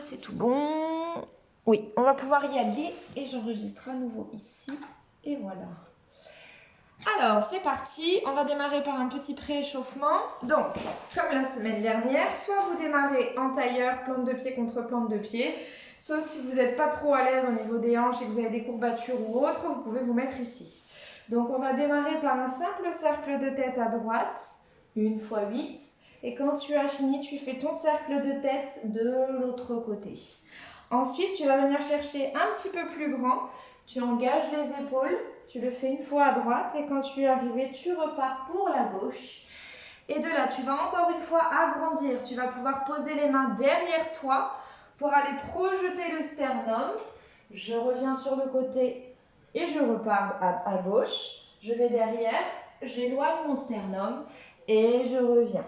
C'est tout bon. Oui, on va pouvoir y aller et j'enregistre à nouveau ici. Et voilà. Alors, c'est parti. On va démarrer par un petit prééchauffement. Donc, comme la semaine dernière, soit vous démarrez en tailleur, plante de pied contre plante de pied, sauf si vous n'êtes pas trop à l'aise au niveau des hanches et que vous avez des courbatures ou autre, vous pouvez vous mettre ici. Donc, on va démarrer par un simple cercle de tête à droite, 1 fois 8. Et quand tu as fini, tu fais ton cercle de tête de l'autre côté. Ensuite, tu vas venir chercher un petit peu plus grand. Tu engages les épaules, tu le fais 1 fois à droite et quand tu es arrivé, tu repars pour la gauche. Et de là, tu vas encore une fois agrandir. Tu vas pouvoir poser les mains derrière toi pour aller projeter le sternum. Je reviens sur le côté et je repars à gauche. Je vais derrière, j'éloigne mon sternum et je reviens.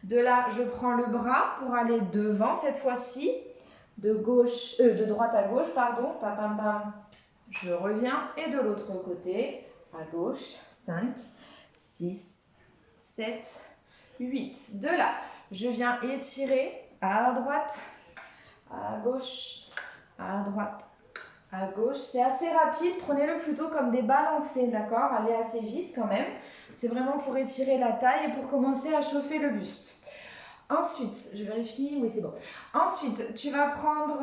De là, je prends le bras pour aller devant cette fois-ci, de droite à gauche, pardon. Pam, pam, pam. Je reviens et de l'autre côté, à gauche, 5, 6, 7, 8. De là, je viens étirer à droite, à gauche, à droite, à gauche. C'est assez rapide, prenez-le plutôt comme des balancés, d'accord? Allez assez vite quand même. C'est vraiment pour étirer la taille et pour commencer à chauffer le buste. Ensuite, je vérifie, oui c'est bon. Ensuite, tu vas prendre,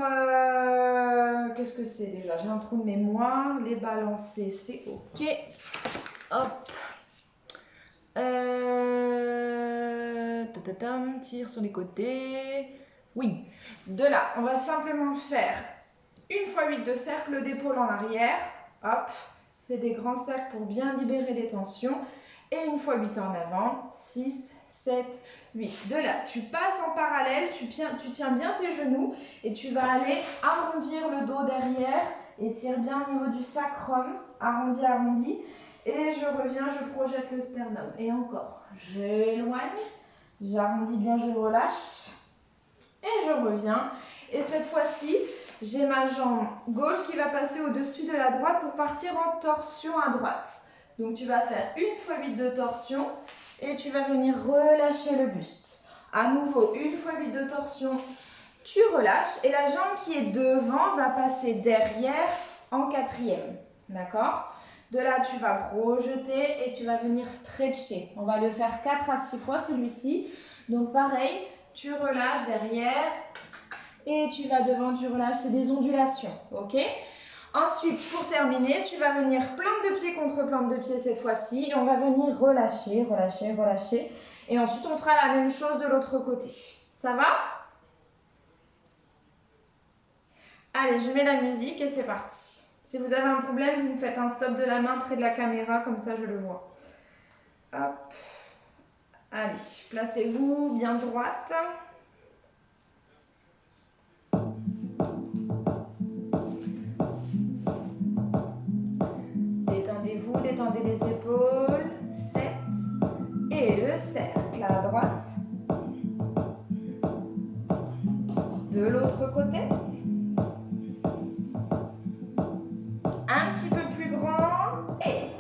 qu'est-ce que c'est déjà? J'ai un trou de mémoire, les balancer, c'est ok. Hop. Tire sur les côtés. Oui. De là, on va simplement faire 1 fois 8 de cercle d'épaule en arrière. Hop. Fais des grands cercles pour bien libérer les tensions. Et 1 fois 8 en avant. 6, 7, 8. De là, tu passes en parallèle, tu tiens bien tes genoux et tu vas aller arrondir le dos derrière. Étire bien au niveau du sacrum. Arrondi, arrondi. Et je reviens, je projette le sternum. Et encore, j'éloigne, j'arrondis bien, je relâche. Et je reviens. Et cette fois-ci, j'ai ma jambe gauche qui va passer au-dessus de la droite pour partir en torsion à droite. Donc tu vas faire 1 fois 8 de torsion et tu vas venir relâcher le buste. À nouveau, 1 fois 8 de torsion, tu relâches et la jambe qui est devant va passer derrière en 4e. D'accord ? De là, tu vas projeter et tu vas venir stretcher. On va le faire 4 à 6 fois celui-ci. Donc pareil, tu relâches derrière et tu vas devant, tu relâches. C'est des ondulations, ok ? Ensuite, pour terminer, tu vas venir plante de pied contre plante de pied cette fois-ci. Et on va venir relâcher, relâcher, relâcher. Et ensuite, on fera la même chose de l'autre côté. Ça va ? Allez, je mets la musique et c'est parti. Si vous avez un problème, vous me faites un stop de la main près de la caméra, comme ça je le vois. Hop. Allez, placez-vous bien droite. Détendez-vous, détendez les épaules. 7. Et le cercle à droite. De l'autre côté. Un petit peu plus grand. Et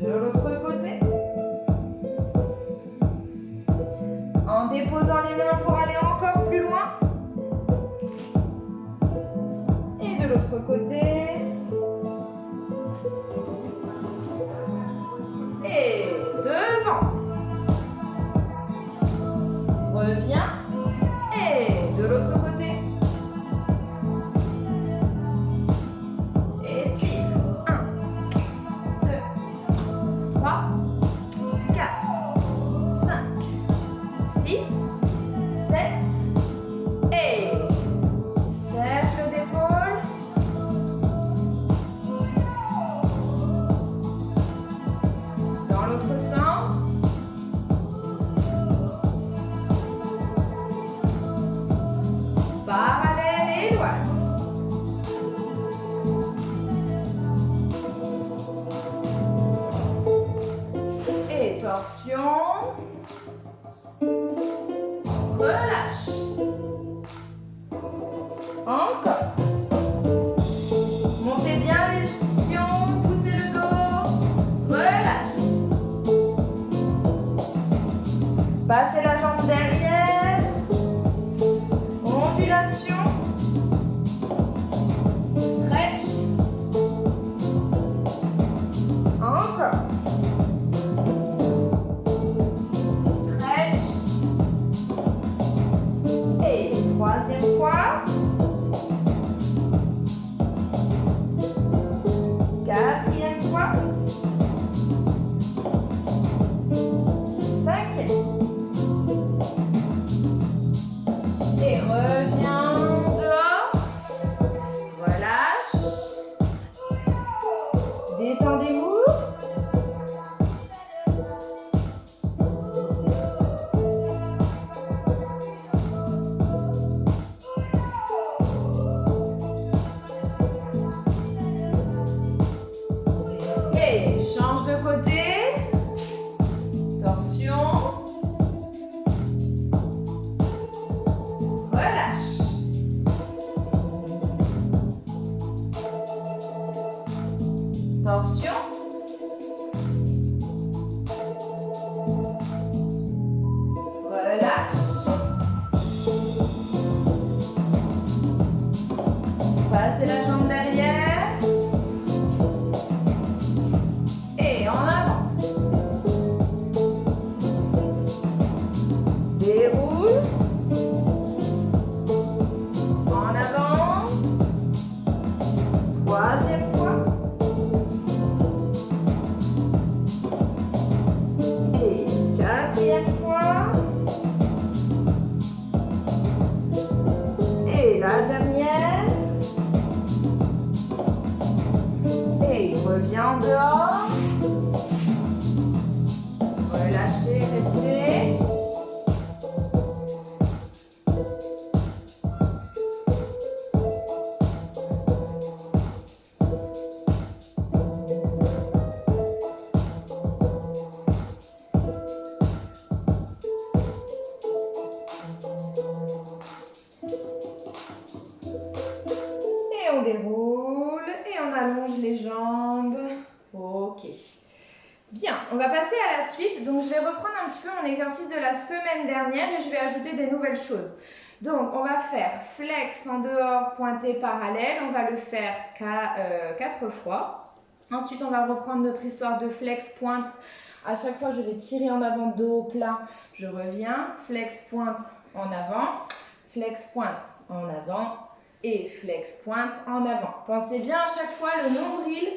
de l'autre côté. En déposant les mains pour aller encore plus loin. Et de l'autre côté. Et devant. Reviens. Et de l'autre côté. Et tire. 1, 2, 3, 4, 5, 6, 7. Et cercle d'épaule. Dans l'autre sens. Parallèle, éloigne. Et torsion. Relâche. Encore. Montez bien les ischions, poussez le dos. Relâche. Passez la jambe derrière. Ondulation. Stretch. Encore. Stretch. Et troisième fois. Quatrième fois. Cinquième. Et reviens dehors. Relâche. Détendez-vous. Et change de côté. Torsion. Relâche. Torsion. Relâche. Passez la jambe derrière. Et en avant. Déroule. En avant. Troisième fois. Et quatrième fois. Et la dernière. Et reviens dehors. Relâchez, restez. Et on déroule et on allonge les jambes. Ok. Bien, on va passer à la suite. Donc, je vais reprendre un petit peu mon exercice de la semaine dernière et je vais ajouter des nouvelles choses. Donc, on va faire flex en dehors, pointé parallèle. On va le faire 4 fois. Ensuite, on va reprendre notre histoire de flex pointe. À chaque fois, je vais tirer en avant, dos plat. Je reviens. Flex pointe en avant. Flex pointe en avant. Et flex pointe en avant. Pensez bien à chaque fois le nombril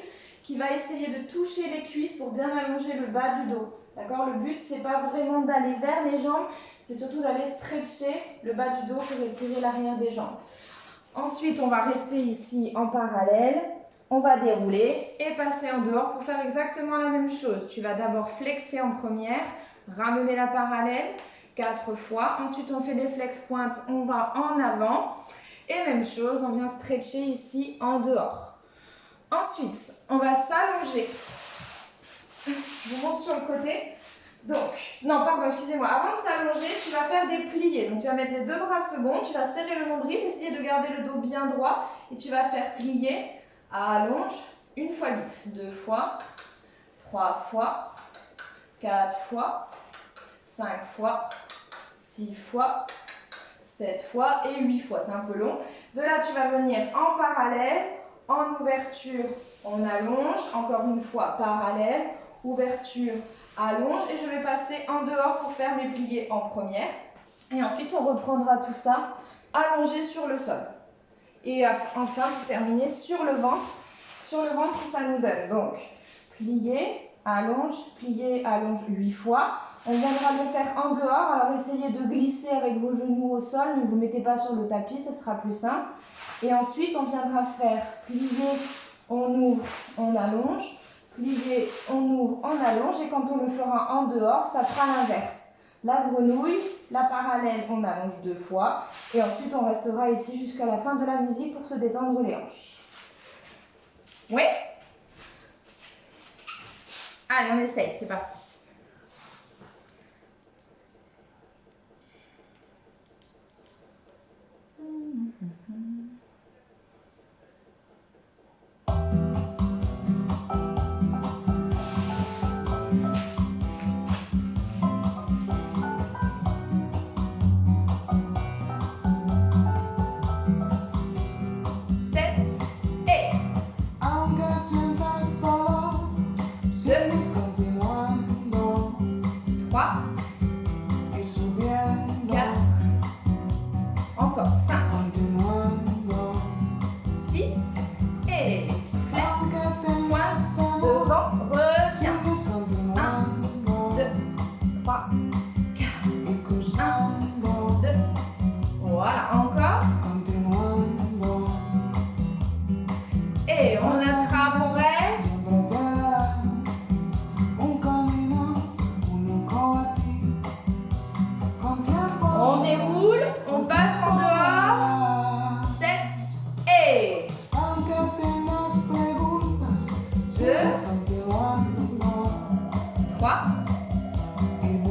qui va essayer de toucher les cuisses pour bien allonger le bas du dos. D'accord? Le but, c'est pas vraiment d'aller vers les jambes, c'est surtout d'aller stretcher le bas du dos pour étirer l'arrière des jambes. Ensuite, on va rester ici en parallèle. On va dérouler et passer en dehors pour faire exactement la même chose. Tu vas d'abord flexer en première, ramener la parallèle 4 fois. Ensuite, on fait des flex pointes, on va en avant. Et même chose, on vient stretcher ici en dehors. Ensuite, on va s'allonger. Je vous montre sur le côté. Donc, non, pardon, excusez-moi. Avant de s'allonger, tu vas faire des pliés. Donc, tu vas mettre les 2 bras secondes, tu vas serrer le nombril, essayer de garder le dos bien droit. Et tu vas faire plier, allonge, 1 fois 8, 2 fois, 3 fois, 4 fois, 5 fois, 6 fois, 7 fois et 8 fois. C'est un peu long. De là, tu vas venir en parallèle, en ouverture, on allonge, encore une fois, parallèle, ouverture, allonge. Et je vais passer en dehors pour faire mes pliés en première. Et ensuite, on reprendra tout ça allongé sur le sol. Et enfin, pour terminer, sur le ventre. Sur le ventre, ça nous donne donc plié, allonge, 8 fois. On viendra le faire en dehors, alors essayez de glisser avec vos genoux au sol, ne vous mettez pas sur le tapis, ce sera plus simple. Et ensuite, on viendra faire plier, on ouvre, on allonge, plier, on ouvre, on allonge. Et quand on le fera en dehors, ça fera l'inverse. La grenouille, la parallèle, on allonge 2 fois. Et ensuite, on restera ici jusqu'à la fin de la musique pour se détendre les hanches. Oui? Allez, on essaye, c'est parti.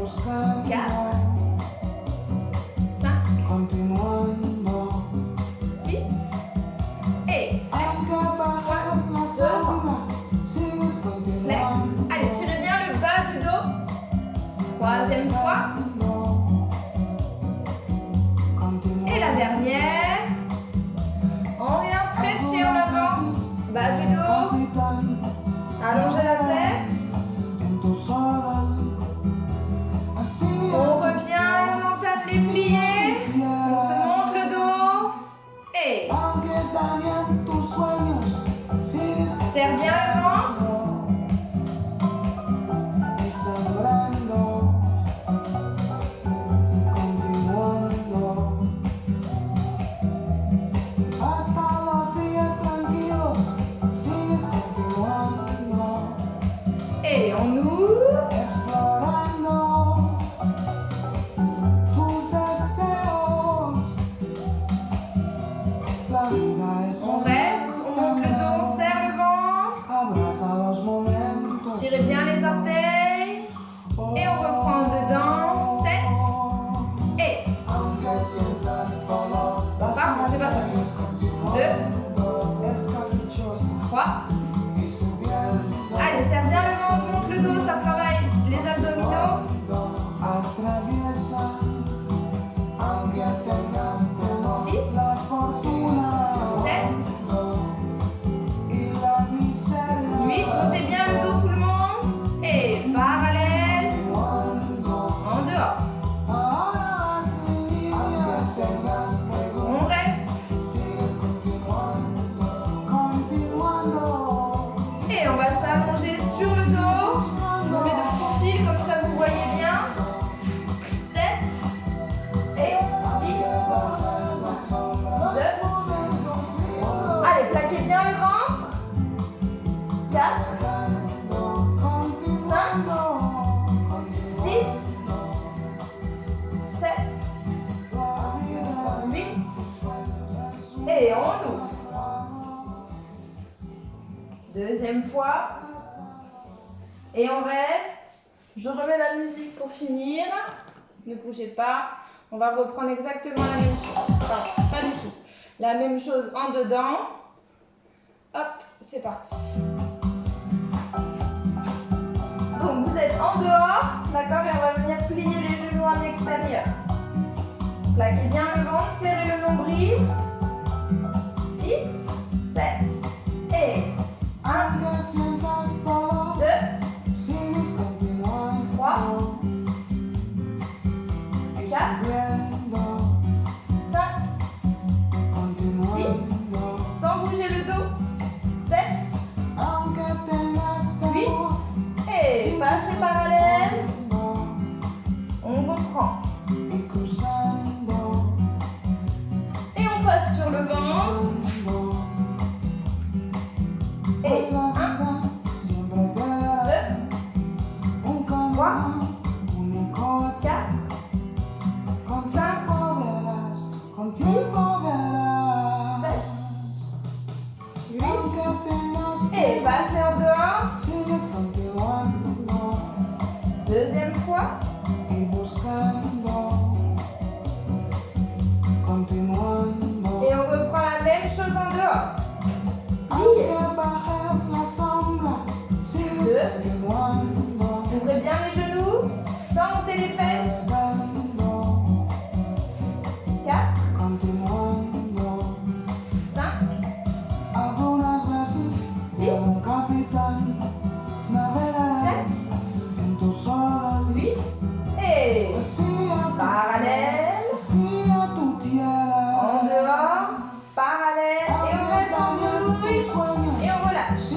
3, 4, 5, 6 et flex. Allez, tirez bien le bas du dos. Troisième fois. Et la dernière. On vient stretcher en avant. Bas du dos. Allongez la tête. On revient et on entame les pliés. On se monte le dos. Et serre bien le ventre. Et on ouvre. On reste, on monte le dos, on serre le ventre. Tirez bien les orteils. Et on reprend dedans. 7. Et. Pardon, c'est pas ça. 2. 3. Allez, serre bien le ventre, monte le dos, ça travaille les abdominaux. 6, 7, 8, montez bien le dos tout le monde. Et parallèle, en dehors. On reste. Et on va s'allonger sur le dos. On met de profil, comme ça vous voyez bien. 7 et 10. 2. Allez, plaquez bien le ventre. 4, 5, 6, 7, 8. Et on ouvre. Deuxième fois. Et on reste. Je remets la musique pour finir. Ne bougez pas. On va reprendre exactement la même chose. Enfin, pas du tout. La même chose en dedans. Hop, c'est parti. Donc vous êtes en dehors, d'accord, et on va venir plier les genoux en extérieur. Plaquez bien le ventre, serrez le nombril. 6, 7 et 1, 2, 3, 4, 5, 6, sans bouger le dos, 7, 8, et passez parallèle, on reprend. Et on passe sur le ventre. Et 1, 2, 3, 4, 5, 6, 7, 8. Et passez en dehors. Deuxième fois. Et on reprend la même chose en dehors. 2. Ouvrez bien les genoux, sans monter les fesses. 4. 5. 6. 7. 8. Et parallèle. En dehors. Parallèle. Et on reste en grenouille. Et on relâche.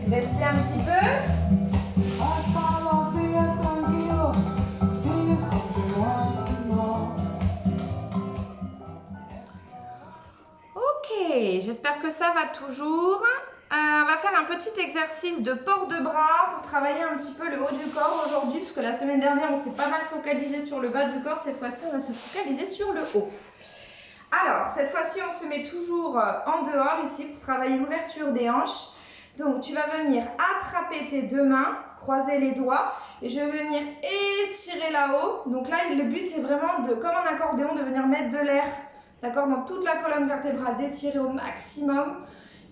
Restez un petit peu. Ok, j'espère que ça va toujours. On va faire un petit exercice de port de bras pour travailler un petit peu le haut du corps aujourd'hui, parce que la semaine dernière on s'est pas mal focalisé sur le bas du corps, cette fois-ci on va se focaliser sur le haut. Alors, cette fois-ci, on se met toujours en dehors ici pour travailler l'ouverture des hanches. Donc, tu vas venir attraper tes deux mains, croiser les doigts et je vais venir étirer là-haut. Donc là, le but, c'est vraiment, comme un accordéon, de venir mettre de l'air, d'accord, dans toute la colonne vertébrale, d'étirer au maximum.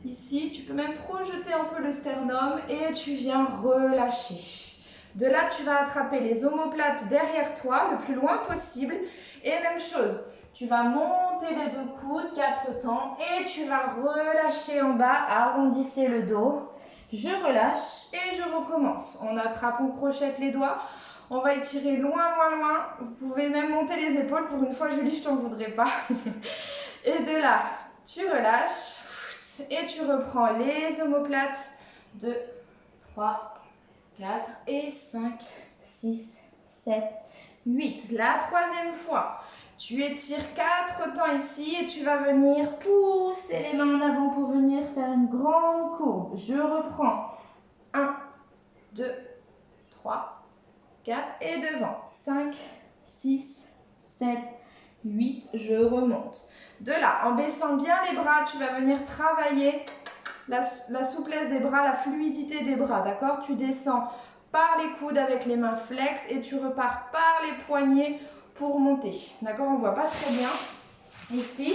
Ici, tu peux même projeter un peu le sternum et tu viens relâcher. De là, tu vas attraper les omoplates derrière toi, le plus loin possible. Et même chose, tu vas monter les deux coudes, 4 temps, et tu vas relâcher en bas, arrondissez le dos. Je relâche et je recommence. On attrape, on crochette les doigts. On va étirer loin, loin, loin. Vous pouvez même monter les épaules. Pour une fois, Julie, je t'en voudrais pas. Et de là, tu relâches. Et tu reprends les omoplates. 2, 3, 4 et 5, 6, 7, 8. La troisième fois, tu étires 4 temps ici et tu vas venir pousser les mains en avant pour venir faire une grande courbe. Je reprends. 1, 2, 3, 4 et devant. 5, 6, 7, 8. Je remonte. De là, en baissant bien les bras, tu vas venir travailler la souplesse des bras, la fluidité des bras, d'accord? Tu descends par les coudes avec les mains flex et tu repars par les poignets pour monter, d'accord? On ne voit pas très bien ici,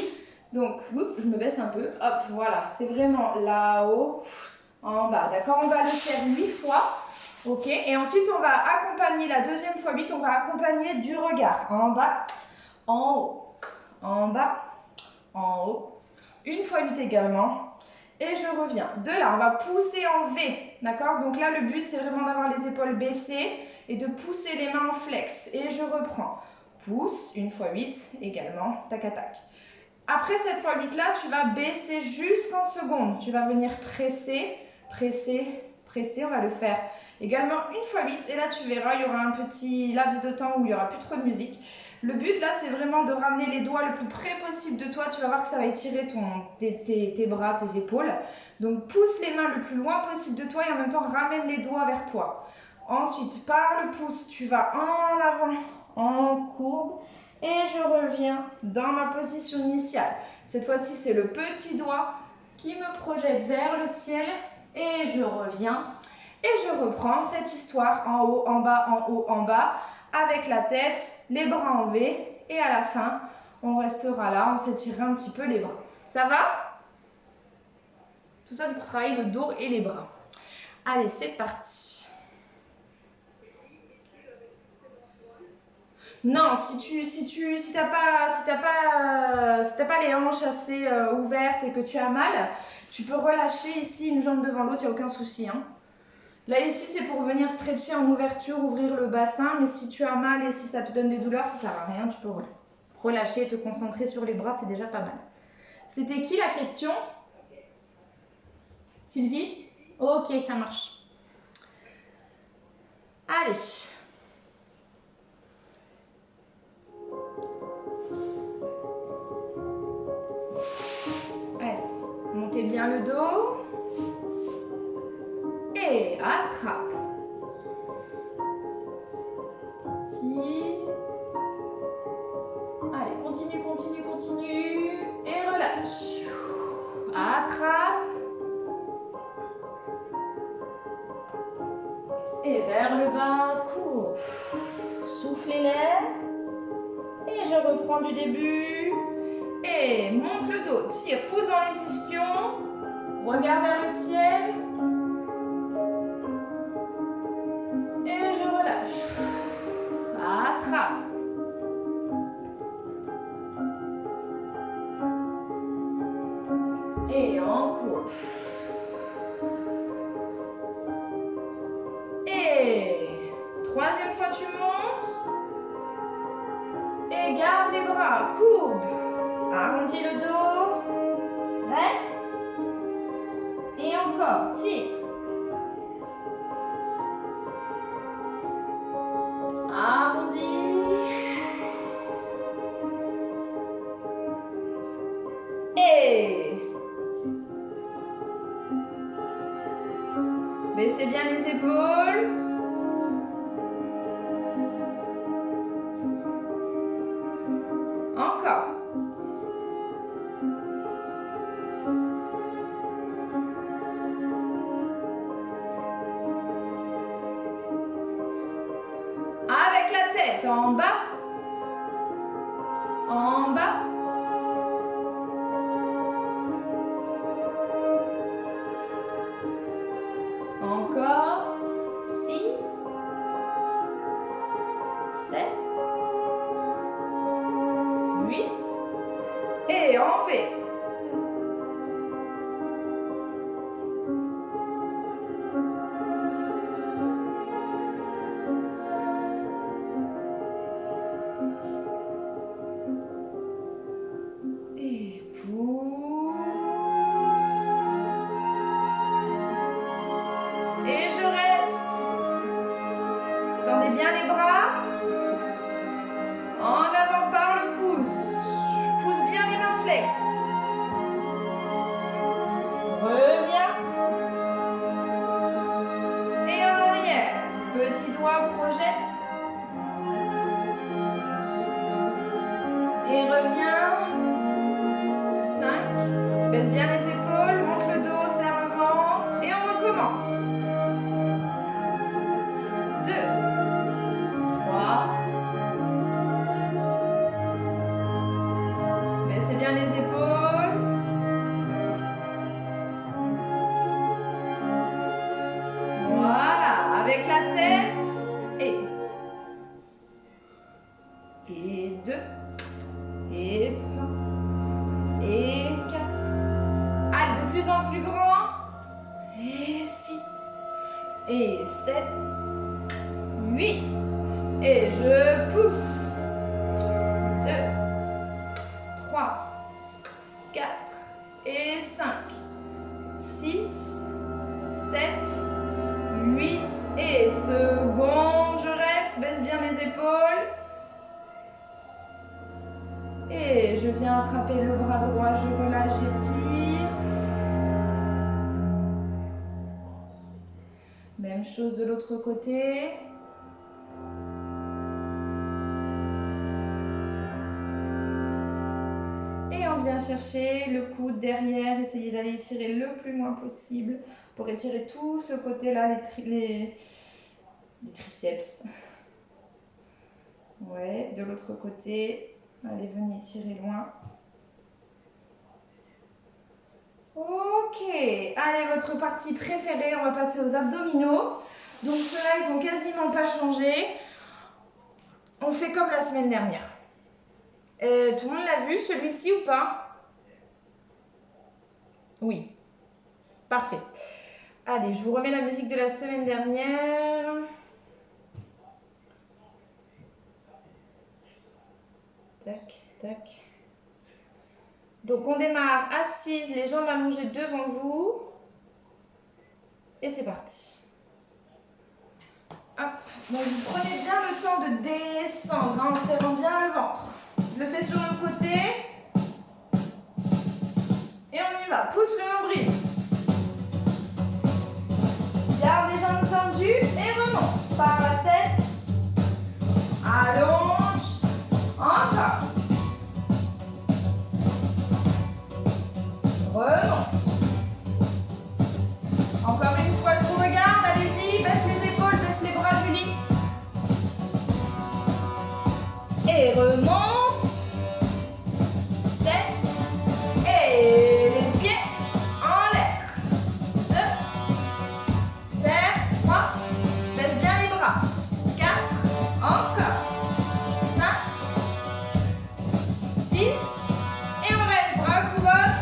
donc je me baisse un peu, hop, voilà, c'est vraiment là-haut, en bas, d'accord? On va le faire 8 fois, ok? Et ensuite, on va accompagner la deuxième fois 8, on va accompagner du regard, en bas, en haut, en bas, en haut, une fois 8 également. Et je reviens. De là, on va pousser en V, d'accord? Donc là, le but, c'est vraiment d'avoir les épaules baissées et de pousser les mains en flex. Et je reprends. Pousse, une fois 8 également, tac, tac, tac. Après cette fois 8 là, tu vas baisser jusqu'en seconde. Tu vas venir presser, presser, presser. On va le faire également une fois 8. Et là, tu verras, il y aura un petit laps de temps où il n'y aura plus trop de musique. Le but là, c'est vraiment de ramener les doigts le plus près possible de toi. Tu vas voir que ça va étirer tes bras, tes épaules. Donc pousse les mains le plus loin possible de toi et en même temps ramène les doigts vers toi. Ensuite, par le pouce, tu vas en avant, en courbe. Et je reviens dans ma position initiale. Cette fois-ci, c'est le petit doigt qui me projette vers le ciel. Et je reviens. Et je reprends cette histoire en haut, en bas, en haut, en bas. Avec la tête, les bras en V. Et à la fin, on restera là. On s'étirera un petit peu les bras. Ça va? Tout ça, c'est pour travailler le dos et les bras. Allez, c'est parti. Non, si t'as pas les hanches assez ouvertes et que tu as mal, tu peux relâcher ici une jambe devant l'autre, il n'y a aucun souci. Hein. Là, ici, c'est pour venir stretcher en ouverture, ouvrir le bassin, mais si tu as mal et si ça te donne des douleurs, ça ne sert à rien, tu peux relâcher et te concentrer sur les bras, c'est déjà pas mal. C'était qui la question? Sylvie? Ok, ça marche. Allez. Montez bien le dos. Et attrape. Allez, continue, continue, continue. Et relâche. Attrape. Et vers le bas, cours. Soufflez l'air. Et je reprends du début. Et monte le dos. Tire, pose dans les ischions. Regarde vers le ciel. Et je relâche. Attrape. Et en courbe. Et troisième fois tu montes. Et garde les bras, courbe. Arrondis le dos. Reste. Et encore, tire. Arrondis. Et baissez bien les épaules. Encore. 7, en bas. En bas. Encore. 6, 7, 8. Et en V. Et pousse. Et je reste. Tendez bien les bras. En avant par le pouce. Pousse bien les mains flex. Reviens. Et en arrière. Petit doigt projette. Et reviens. 5. Baisse bien les épaules, monte le dos, serre le ventre. Et on recommence. 2, 3. Baissez bien les épaules. Voilà, avec la tête. Et 2. Et 3. Et 4. Allez, de plus en plus grand. Et 6. Et 7. 8. Et je pousse. 2, 3, 4 et 5. 6, 7, 8. Et seconde, je reste. Baisse bien les épaules. Et je viens attraper le bras droit, je relâche, j'étire. Même chose de l'autre côté. Et on vient chercher le coude derrière, essayez d'aller étirer le plus loin possible pour étirer tout ce côté-là, les triceps. Ouais, de l'autre côté. Allez, venez tirer loin. Ok, allez, votre partie préférée, on va passer aux abdominaux. Donc ceux-là, ils n'ont quasiment pas changé. On fait comme la semaine dernière. Tout le monde l'a vu, celui-ci ou pas? Oui. Parfait. Allez, je vous remets la musique de la semaine dernière. Tac, tac. Donc on démarre assise, les jambes allongées devant vous. Et c'est parti. Hop. Donc vous prenez bien le temps de descendre en serrant bien le ventre. Je le fais sur le côté. Et on y va. Pousse le nombril. Garde les jambes tendues et remonte par la tête. Allonge. Encore. Remonte. Encore une fois, je vous regarde. Allez-y, baisse les épaules, baisse les bras, Julie. Et remonte. 7. Et les pieds en l'air. 2. Serre. 3. Baisse bien les bras. 4. Encore. 5. 6. Et on reste bras couronne.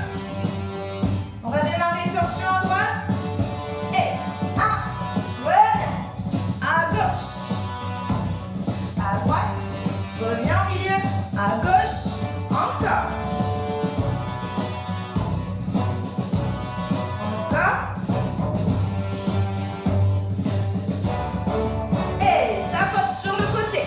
On va démarrer torsion à droite. Et 1. Reviens. À gauche. À droite. Reviens au milieu. À gauche. Encore. Encore. Et tapote sur le côté.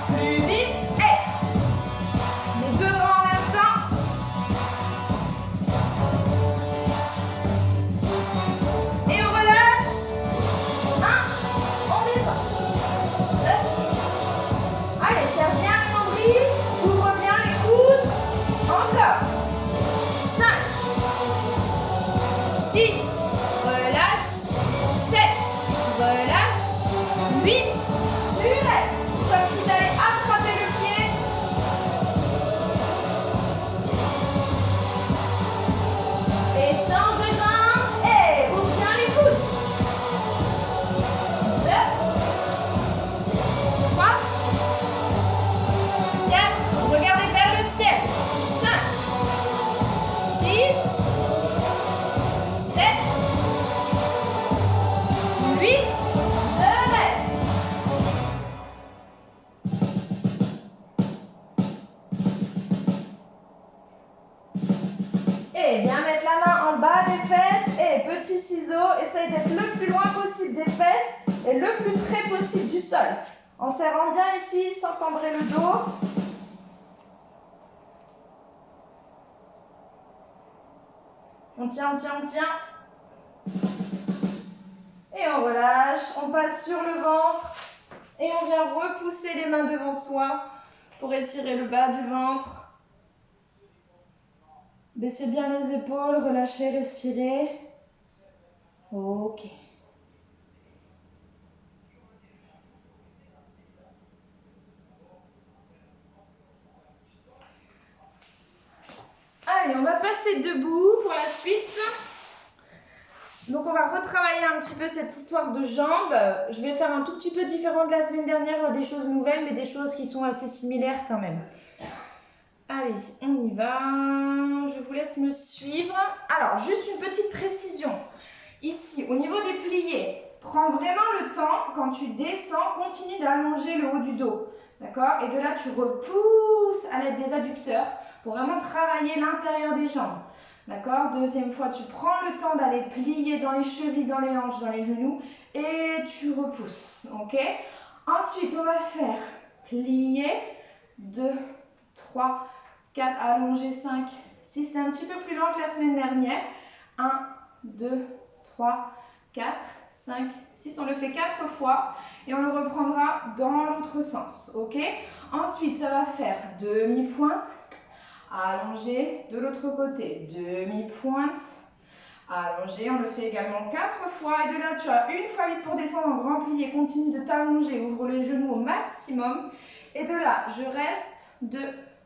Plus vite. Et les deux bras en même temps. Et on relâche. 1. On descend. 2. Allez, serre bien les nombrils. Ouvre bien les coudes. Encore. 5. 6. 8, tu restes. Comme si tu allais attraper le pied. Et change de jambe. Et ouvre bien les coudes. 2, 3, 4. Regardez vers le ciel. 5, 6, 7, 8. Je reste. Et viens mettre la main en bas des fesses et petit ciseau, essaye d'être le plus loin possible des fesses et le plus près possible du sol. En serrant bien ici sans cambrer le dos. On tient, on tient, on tient. Et on relâche, on passe sur le ventre et on vient repousser les mains devant soi pour étirer le bas du ventre. Baissez bien les épaules, relâchez, respirez. Ok. Allez, on va passer debout pour la suite. Donc on va retravailler un petit peu cette histoire de jambes. Je vais faire un tout petit peu différent de la semaine dernière, des choses nouvelles, mais des choses qui sont assez similaires quand même. Allez, on y va. Je vous laisse me suivre. Alors, juste une petite précision. Ici, au niveau des pliés, prends vraiment le temps, quand tu descends, continue d'allonger le haut du dos. D'accord? Et de là, tu repousses à l'aide des adducteurs pour vraiment travailler l'intérieur des jambes. D'accord? Deuxième fois, tu prends le temps d'aller plier dans les chevilles, dans les hanches, dans les genoux et tu repousses. Ok? Ensuite, on va faire plier, 2, 3, 4, allonger 5, 6. C'est un petit peu plus lent que la semaine dernière. 1, 2, 3, 4, 5, 6. On le fait 4 fois et on le reprendra dans l'autre sens. Ok? Ensuite, ça va faire demi-pointe, allonger de l'autre côté, demi-pointe, allonger. On le fait également 4 fois. Et de là, tu as une fois 8 pour descendre en grand plié. Continue de t'allonger, ouvre les genoux au maximum. Et de là, je reste 2,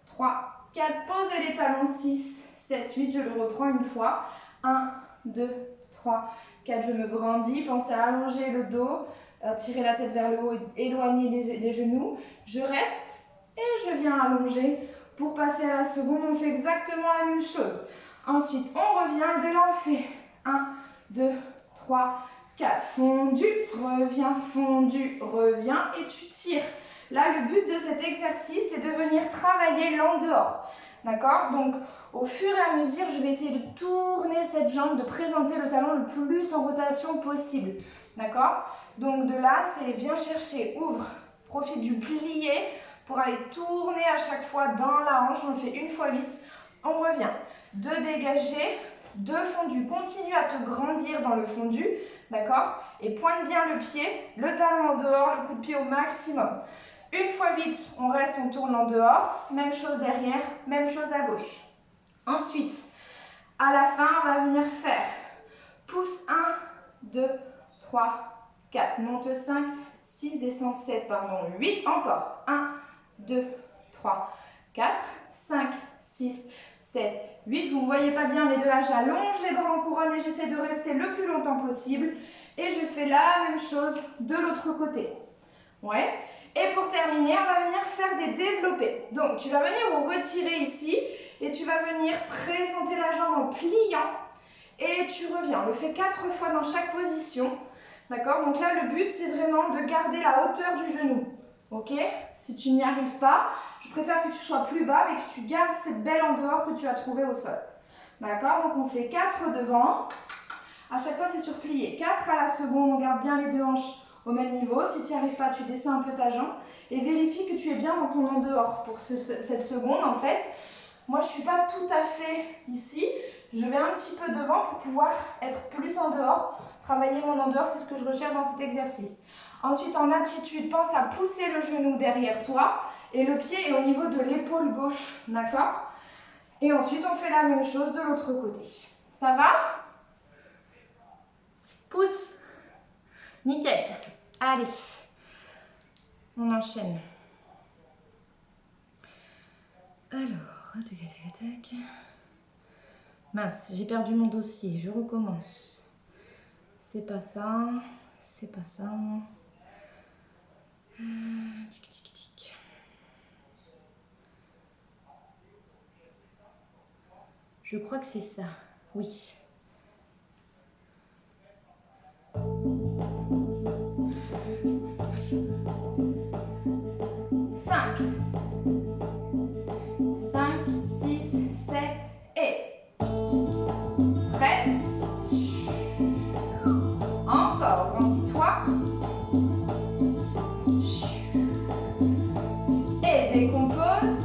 3, 4. Posez les talons, 6, 7, 8. Je le reprends une fois. 1, 2, 3, 4. Je me grandis. Pensez à allonger le dos, tirer la tête vers le haut, éloigner les genoux. Je reste et je viens allonger. Pour passer à la seconde, on fait exactement la même chose. Ensuite, on revient et de là, on fait 1, 2, 3, 4. Fondu, reviens et tu tires. Là, le but de cet exercice, c'est de venir travailler l'en dehors. D'accord? Donc, au fur et à mesure, je vais essayer de tourner cette jambe, de présenter le talon le plus en rotation possible. D'accord? Donc, de là, c'est viens chercher, ouvre, profite du plié pour aller tourner à chaque fois dans la hanche. On le fait une fois 8. On revient. 2 dégagés, 2 fondus. Continue à te grandir dans le fondu. D'accord? Et pointe bien le pied, le talon en dehors, le coup de pied au maximum. Une fois 8, on reste, on tourne en dehors. Même chose derrière, même chose à gauche. Ensuite, à la fin, on va venir faire pouce 1, 2, 3, 4. Monte 5, 6, descend 7, pardon, 8. Encore. 1, 2, 3, 4, 5, 6, 7, 8. Vous ne voyez pas bien, mais de là, j'allonge les bras en couronne et j'essaie de rester le plus longtemps possible. Et je fais la même chose de l'autre côté. Ouais. Et pour terminer, on va venir faire des développés. Donc, tu vas venir vous retirer ici et tu vas venir présenter la jambe en pliant et tu reviens. On le fait 4 fois dans chaque position. D'accord? Donc là, le but, c'est vraiment de garder la hauteur du genou. Ok? Si tu n'y arrives pas, je préfère que tu sois plus bas et que tu gardes cette belle en dehors que tu as trouvée au sol. D'accord? Donc, on fait 4 devant. À chaque fois, c'est sur plié. 4 à la seconde, on garde bien les deux hanches au même niveau. Si tu n'y arrives pas, tu descends un peu ta jambe et vérifie que tu es bien dans ton en dehors pour cette seconde. En fait, moi, je ne suis pas tout à fait ici. Je vais un petit peu devant pour pouvoir être plus en dehors. Travailler mon en dehors, c'est ce que je recherche dans cet exercice. Ensuite, en attitude, pense à pousser le genou derrière toi et le pied est au niveau de l'épaule gauche. D'accord? Et ensuite, on fait la même chose de l'autre côté. Ça va? Pousse. Nickel. Allez. On enchaîne. Alors, tac, tac, tac. Mince, j'ai perdu mon dossier, je recommence. C'est pas ça, c'est pas ça. Tic, tic, tic. Je crois que c'est ça, oui. Cinq, 6, 7 et presse. Encore, grandis-toi. Et décompose.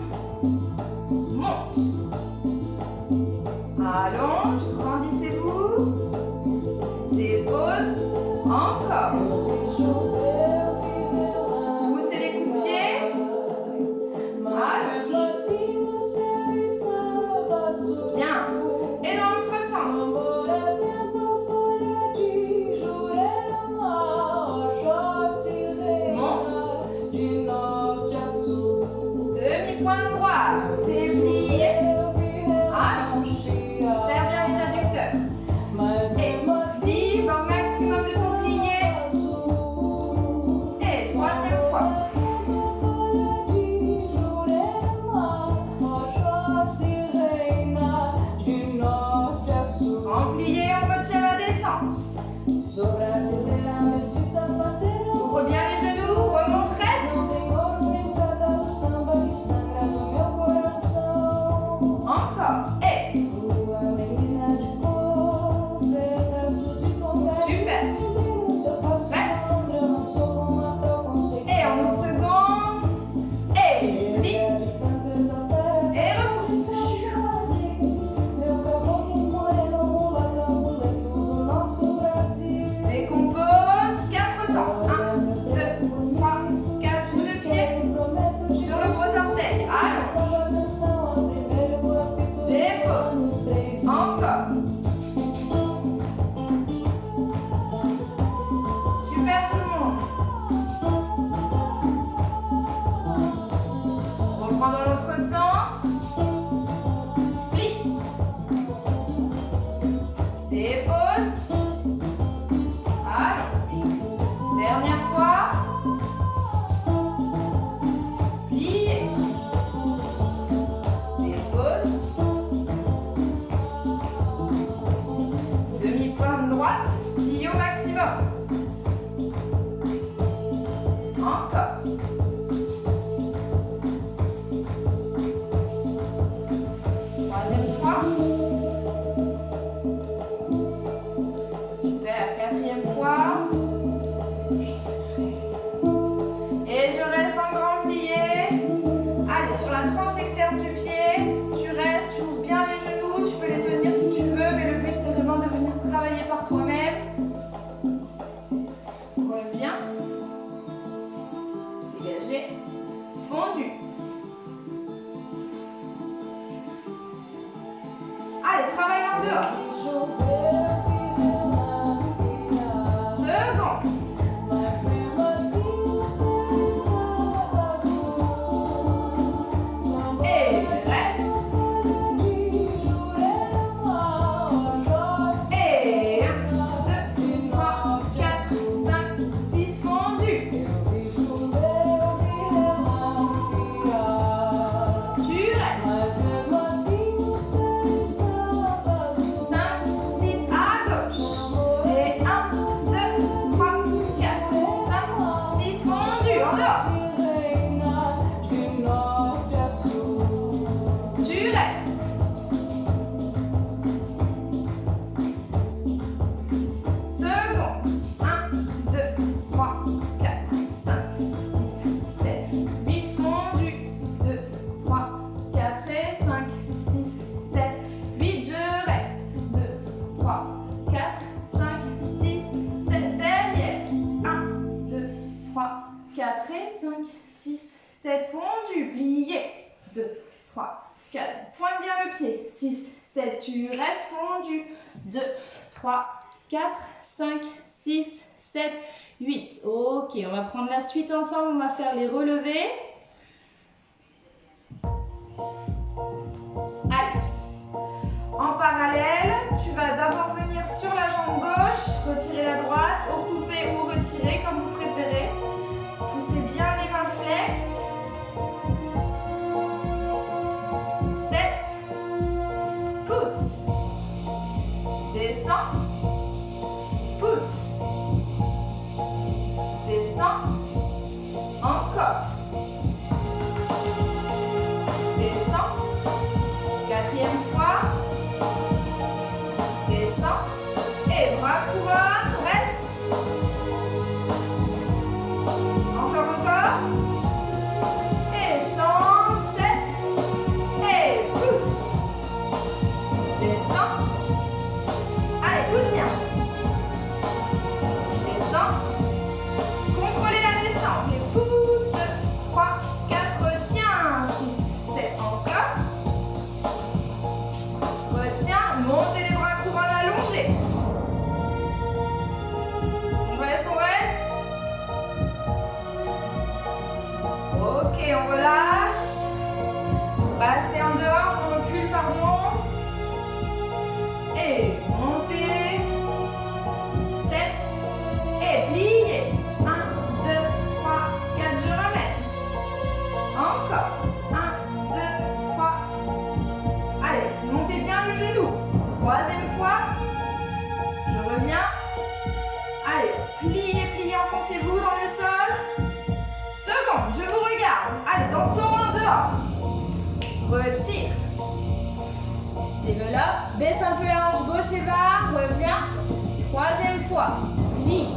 Monte. Allonge, grandissez-vous. Dépose. Encore. Poussez les coups de pied. Allonge. Bien. Et dans l'autre sens. Monte. Demi-pointe droite. Déplié. Allonge. Serre bien les adducteurs. Et vive au maximum de ton plié. Et troisième fois. En plié, on retient la descente. Ouvre bien les genoux, remonte, reste. Encore. Et. Super. Reste. Et on ouvre second. Et plie. Et repousse. Décompose 4 temps. 1, 2, 3, 4 coups de pied sur le gros orteil. Allonge. Dépose. Encore. Super tout le monde. Reprends dans l'autre sens. Plie. Dépose. Allonge. Dernière fois. Pliez. Dépose. Demi-pointe droite. Plie au maximum. Encore. Troisième fois. Super. Quatrième fois. Et je reste en grand plié. Allez, sur la tranche externe du pied, tu restes, tu ouvres bien les genoux, tu peux les tenir si tu veux, mais le but c'est vraiment de venir travailler par toi-même. Reviens. Dégagé. Fondu. Allez, travaille en dehors. Second. Et reste. Et 1, 2, 3, 4, 5, 6, fondu. Tu restes. 5, 6 à gauche. Et 1, 2, 3, 4, 5, 6, fondu. En dehors. Tu restes. Second. 1, 2, 3, 4, 5, 6, 7, 8. Fondu. 2, 3, 4 et 5, 6, 7, 8. Je reste. 2, 3, 4, 5, 6, 7. Derrière. 1, 2, 3, 4 et 5, 6, 7. Fondu. Plié. 2, 3, 4. Pointe bien le pied. 6, 7. Tu restes fondu. 2, 3, 4, 5, 6, 7, 8. Ok, on va prendre la suite ensemble, on va faire les relevés. Allez. En parallèle, tu vas d'abord venir sur la jambe gauche, retirer la droite, au coupé ou retirer, comme vous préférez. Poussez bien les mains flex. 7. Pousse. Descends. Pousse. Descends. Encore. Descends. 4e fois. Descends. Et bras couronne. Reste. Encore. Et change. 7. Et pousse. Descends. Allez, pousse bien. Descends. Contrôlez la descente. Et pousse. 2, 3, 4. Tiens. 6, 7. Encore. Retiens. Montez les bras couronne allongés. On reste. Ok, on relâche. Passez en dehors, on recule, pardon. Et montez. 7. Et pliez. 1, 2, 3, 4, je ramène. Encore. 1, 2, 3. Allez, montez bien le genou. 3e fois. Je reviens. Allez, pliez, enfoncez-vous dans le sol. Seconde, je vous regarde. Allez, dans ton main dehors. Retire. Développe. Baisse un peu la hanche gauche et va. Reviens. 3e fois. Plie.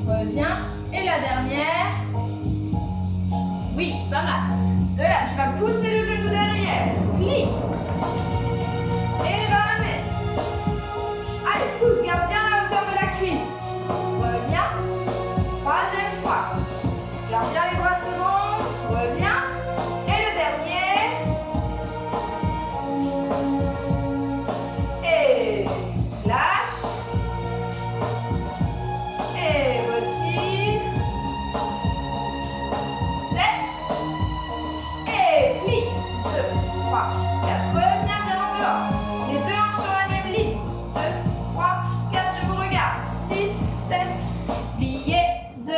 Reviens. Et la dernière. Oui, c'est pas mal. De là, tu vas pousser le genou derrière. Plie. Et ramène. Allez, pousse. Garde bien la hauteur de la cuisse. Reviens. 3e fois. Garde bien les bras secondes. Reviens. Et le dernier. Et lâche. Et retire. 7. Et plie. 2, 3, 4. Reviens bien en dehors. Les deux hanches sur la même ligne. 2, 3, 4. Je vous regarde. 6, 7. Pliez. 2,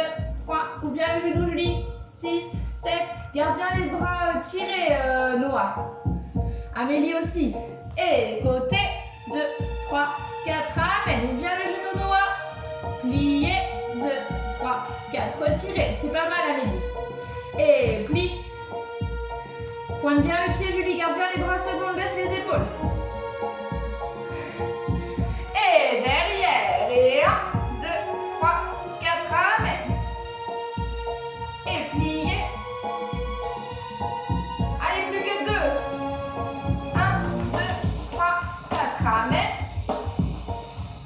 3. Ouvre bien le genou, Julie. 6, 7. Garde bien les bras tirés, Noah. Amélie aussi. Et côté. 2, 3, 4. Ramène. Ouvre bien le genou, Noah. Pliez. 2, 3, 4. Retirez. C'est pas mal, Amélie. Et plie. Pointe bien le pied, Julie. Garde bien les bras secondes. Baisse les épaules. Et derrière. Et 1, 2, 3, 4. Ramène. Et pliez. Allez, plus que 2. 1, 2, 3, 4. Ramène.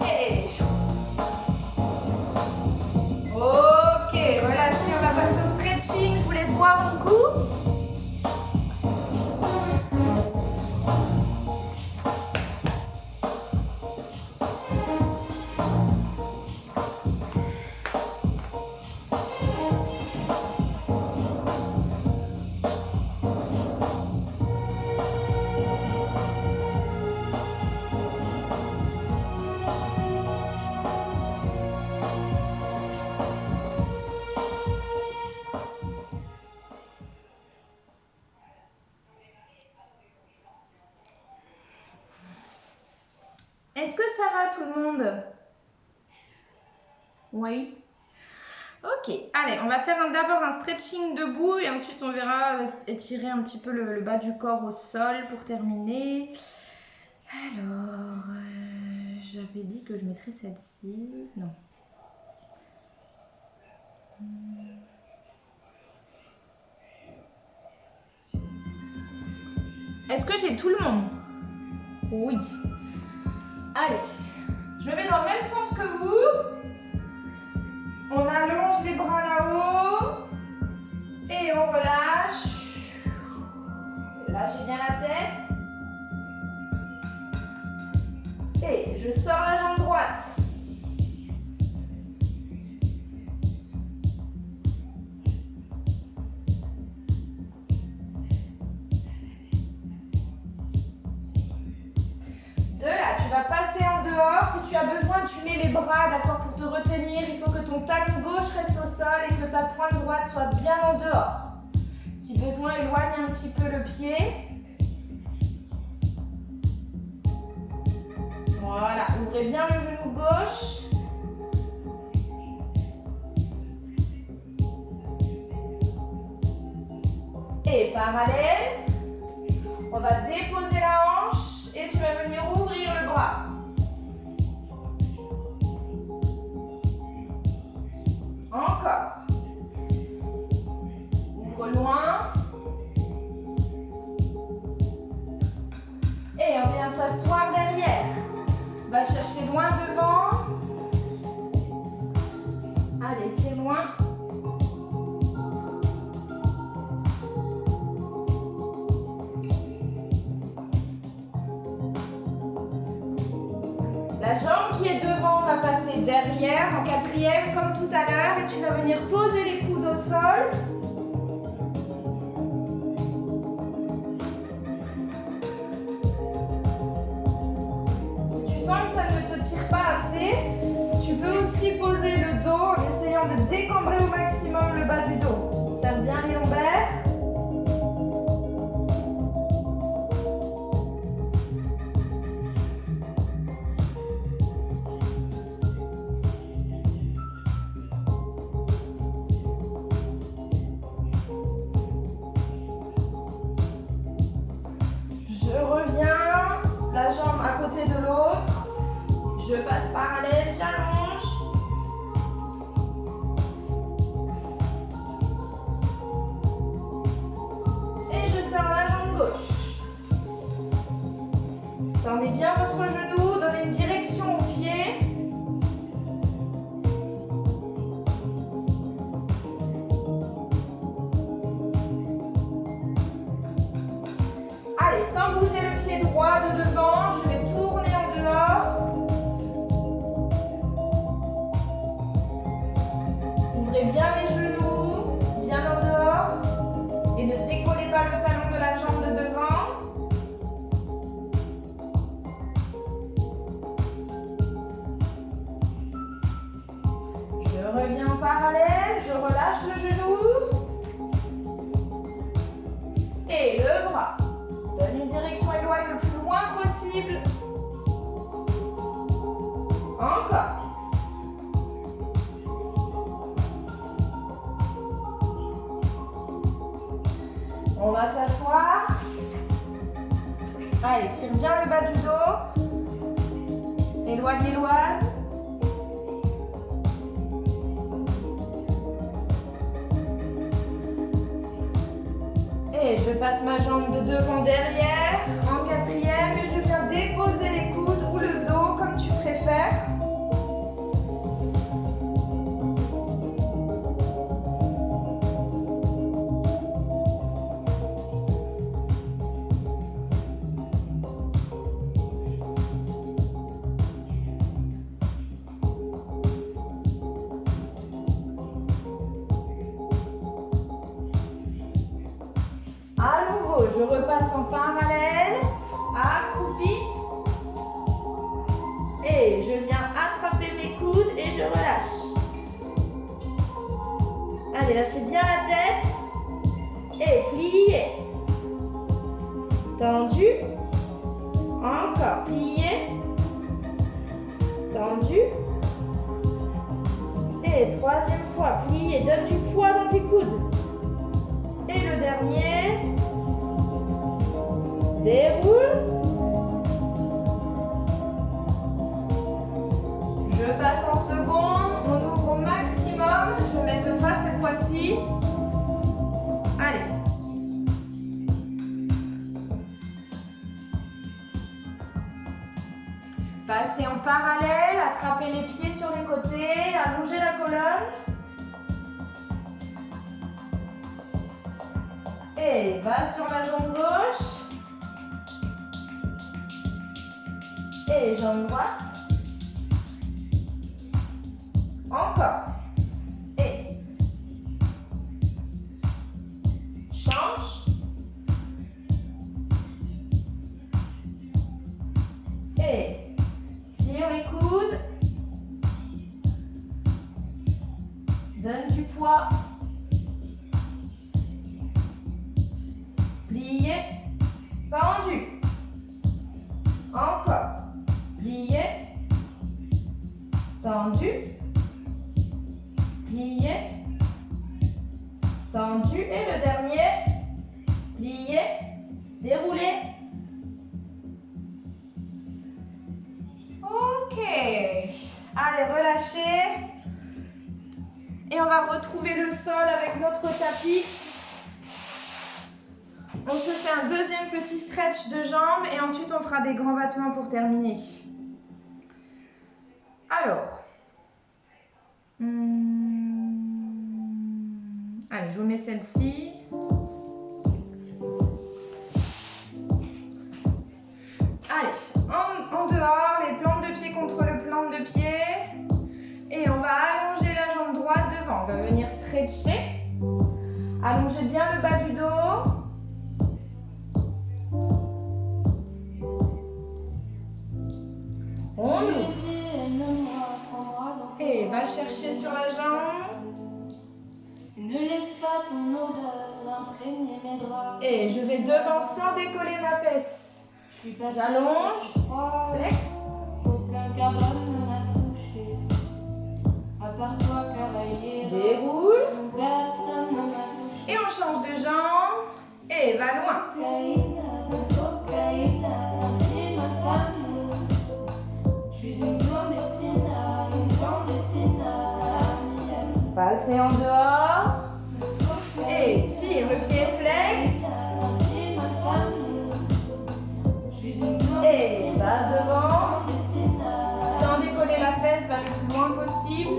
Et chou. Ok, relâchez. On va passer au stretching. Je vous laisse boire un coup. Est-ce que ça va tout le monde? Oui. Ok, allez, on va faire d'abord un stretching debout et ensuite on verra étirer un petit peu le bas du corps au sol pour terminer. Alors, j'avais dit que je mettrais celle-ci. Non. Est-ce que j'ai tout le monde? Oui. Allez, je me mets dans le même sens que vous. On allonge les bras là-haut. Et on relâche. Lâchez bien la tête. Et je sors la jambe droite. tu as besoin, tu mets les bras, d'accord, pour te retenir. Il faut que ton talon gauche reste au sol et que ta pointe droite soit bien en dehors. Si besoin, éloigne un petit peu le pied. Voilà, ouvrez bien le genou gauche. Et parallèle, on va déposer la hanche et tu vas venir ouvrir le bras. Encore. Ouvre loin. Et on vient s'asseoir derrière. On va chercher loin devant. Allez, tire loin. La jambe qui est devant va passer derrière en quatrième comme tout à l'heure et tu vas venir poser les coudes au sol. Si tu sens que ça ne te tire pas assez, tu peux aussi poser le dos en essayant de décambrer au maximum le bas du dos. Serre bien les lombaires. Je reviens, la jambe à côté de l'autre, je passe parallèle, j'allonge. Et je sors la jambe gauche. Tendez bien votre genou, donnez une direction au pied. Allez, sans bouger le pied droit de devant, je vais tourner en dehors. Ouvrez bien les genoux, bien en dehors. Et ne décollez pas le talon de la jambe de devant. Je reviens en parallèle, je relâche le genou. Et le bras. Donne une direction, éloigne le plus loin possible. Encore. On va s'asseoir. Allez, tire bien le bas du dos. Éloigne, éloigne. Et je passe ma jambe de devant derrière en quatrième et je viens déposer les coudes ou le dos comme tu préfères. À nouveau, je repasse en parallèle, accroupi. Et je viens attraper mes coudes et je relâche. Allez, lâchez bien la tête. Et pliez. Tendu. Encore, plié. Tendu. Et troisième fois, plié. Donne du poids dans tes coudes. Et le dernier. Déroule. Je passe en seconde. On ouvre au maximum. Je vais mettre de face cette fois-ci. Allez. Passez en parallèle. Attrapez les pieds sur les côtés. Allongez la colonne. Et va sur la jambe gauche. Et jambe droite. Encore. Et. Change. Et. Tire les coudes. fois. Plié, tendu. Encore. Plié, tendu. Plié, tendu. Et le dernier. Plié, déroulé. Ok. Allez, relâchez. Et on va retrouver le sol avec notre tapis. On se fait un deuxième petit stretch de jambes et ensuite on fera des grands battements pour terminer. Alors. Allez, je vous mets celle-ci. Allez, en dehors, les plantes de pied contre le plante de pied. Et on va allonger la jambe droite devant. On va venir stretcher. Allongez bien le bas du dos. On ouvre. Et va chercher sur la jambe. Ne laisse pas ton odeur imprégner mes draps. Et je vais devant sans décoller ma fesse. J'allonge. Flex. Aucun cabane ne m'a touché. À part toi, cavalier. Déroule. Personne ne m'a touché. Et on change de jambe. Et va loin. Cocaïne, c'est ma femme. Je suis une clandestine. Passez en dehors. Et tire le pied flex. Et va devant. Sans décoller la fesse, va le plus loin possible.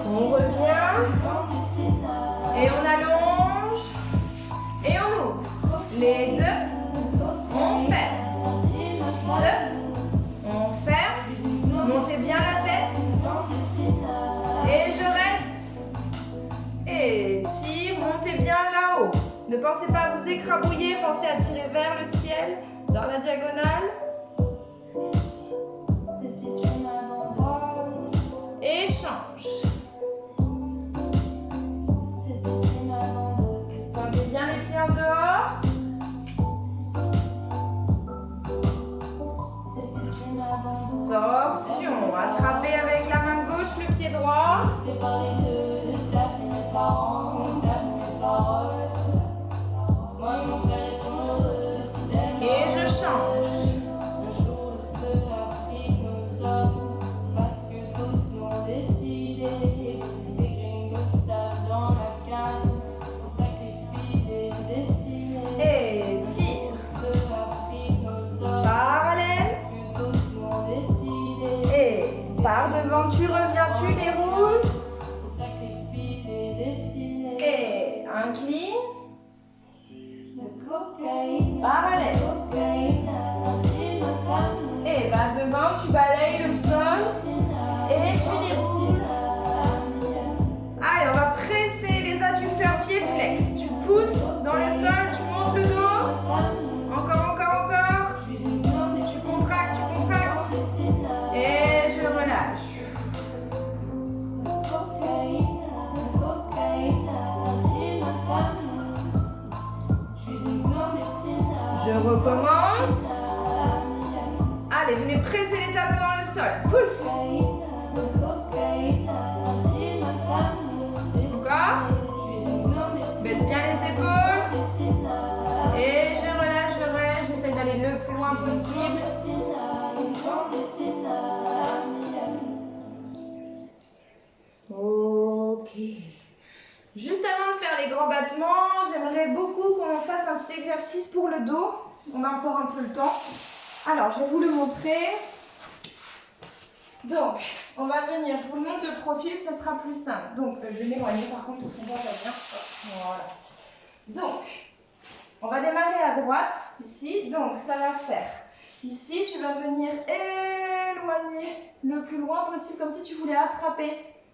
On revient. Et on allonge. Et on ouvre. Les deux. On ferme. Deux. On ferme. Montez bien la tête. Et je reste. Et tire. Montez bien là-haut. Ne pensez pas à vous écrabouiller. Pensez à tirer vers le ciel. Dans la diagonale. Et change. Tendez bien les pieds en dehors. Torsion. Attrapez avec la main gauche le pied droit. Et je change. Et tire. Parallèle. Et par devant, tu reviens, tu déroules. Et incline. Parallèle. Et va devant, tu balayes le sol. Et tu déroules. Allez, on va presser les adducteurs pieds flex. Tu pousses dans le sol, tu montes le dos. Encore, encore, encore. Tu contractes, tu contractes. Et je relâche. Je recommence. Allez, venez presser les talons dans le sol. Pousse. Encore. Baisse bien les épaules. Et je relâche, j'essaie d'aller le plus loin possible. Ok. Juste avant de faire les grands battements, j'aimerais beaucoup qu'on fasse un petit exercice pour le dos. On a encore un peu le temps. Alors, je vais vous le montrer. Donc, on va venir, je vous le montre de profil, ça sera plus simple. Donc, je vais m'éloigner par contre parce qu'on voit pas bien. Voilà. Donc, on va démarrer à droite, ici. Donc, ça va faire. Ici, tu vas venir éloigner le plus loin possible, comme si tu voulais attraper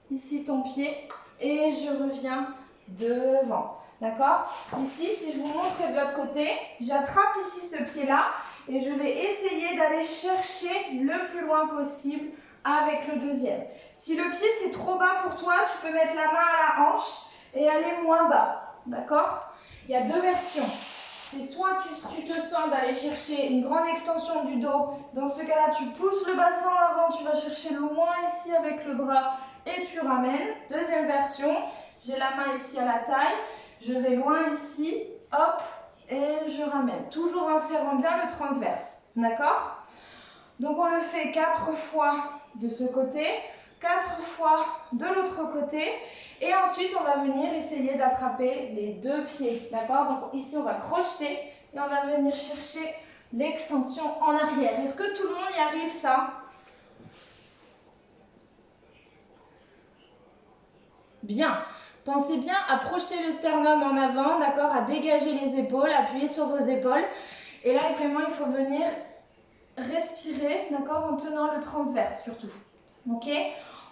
ici ton pied. Et je reviens devant. D'accord? Ici, si je vous montre de l'autre côté, j'attrape ici ce pied-là et je vais essayer d'aller chercher le plus loin possible avec le deuxième. Si le pied c'est trop bas pour toi, tu peux mettre la main à la hanche et aller moins bas. D'accord? Il y a deux versions. C'est soit tu te sens d'aller chercher une grande extension du dos. Dans ce cas-là, tu pousses le bassin en avant, tu vas chercher loin ici avec le bras et tu ramènes. Deuxième version, j'ai la main ici à la taille. Je vais loin ici, hop, et je ramène. Toujours en serrant bien le transverse. D'accord? Donc on le fait 4 fois de ce côté, 4 fois de l'autre côté. Et ensuite, on va venir essayer d'attraper les deux pieds. D'accord? Donc ici, on va crocheter et on va venir chercher l'extension en arrière. Est-ce que tout le monde y arrive ça? Bien. Pensez bien à projeter le sternum en avant, d'accord? À dégager les épaules, appuyer sur vos épaules. Et là, vraiment, il faut venir respirer, d'accord? En tenant le transverse surtout. Ok?